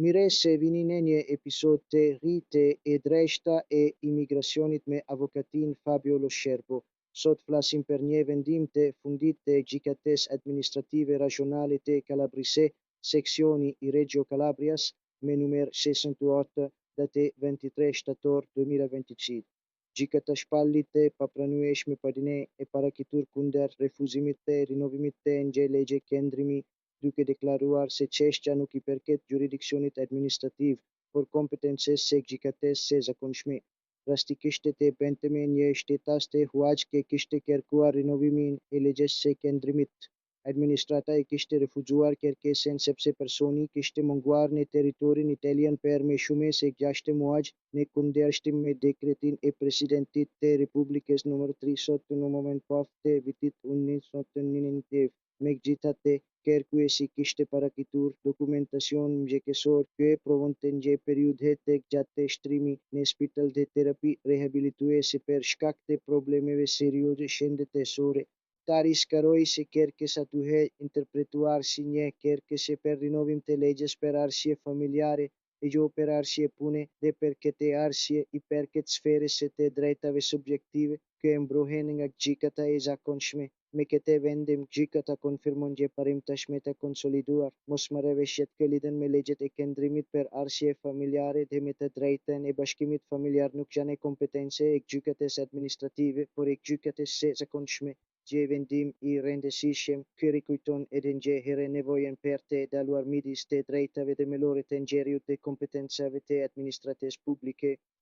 Mirë se vini në një episod të ri të e drejta e imigracionit me avokatin Fabio Lo Scerbo. Sot flasim për një vendim të fundit të gjykates administrative rajonale të Kalabrise, seksioni i Reggio Calabrias, me numër 68, datë 23 shtator 2025. Gjykata shpallit të papranueshme padine e paraqitur kundër refuzimit të rinovimit të një legje qendrimi, duke deklaruar se çështja nuk i përket jurisdiksionit administrativ, por kompetencës së gjykatës së zakonshme. Rastikisht të bënteme një shtetas të huaj që kishte kërkuar rinovimin e legjes së qendrimit. Administrata e kishte refuzuar kërkesën sepse personi kishte munguar në territorin italian për më shumë se 6 muaj në kundërshtim me dekretin e presidentit të Republikës nr. 38 në moment të vitit 1990. Megjithatë, kërkuesi kishte paraqitur dokumentacion mjekësor që provonte një periudhë të gjatë të shtrimi në spital dhe terapi rehabilituese për shkak të problemeve serioze shëndetësore. Tari skaroi se kërkesa duhet interpretuar si një kërkesë për rinovim të legjes për arsye familjare e jo për arsye pune, dhe për këtë arsye i përket sferës së të drejtave subjektive që mbrohen nga gjykata e zakonshme. Me këtë vendim, gjykata konfirmon një parim tashmë të konsoliduar, mosmarrëveshjet që lidhen me legjet e qendrimit për arsye familjare dhe me të drejtën e bashkimit familjar nuk janë kompetencë e gjykatës administrative, por e gjykatës së zakonshme. Një vendim i rëndësishëm që rikujton edhe një herë nevojën për të ndaluar midis të drejtave themelore të njeriut dhe kompetencave të administratës publike.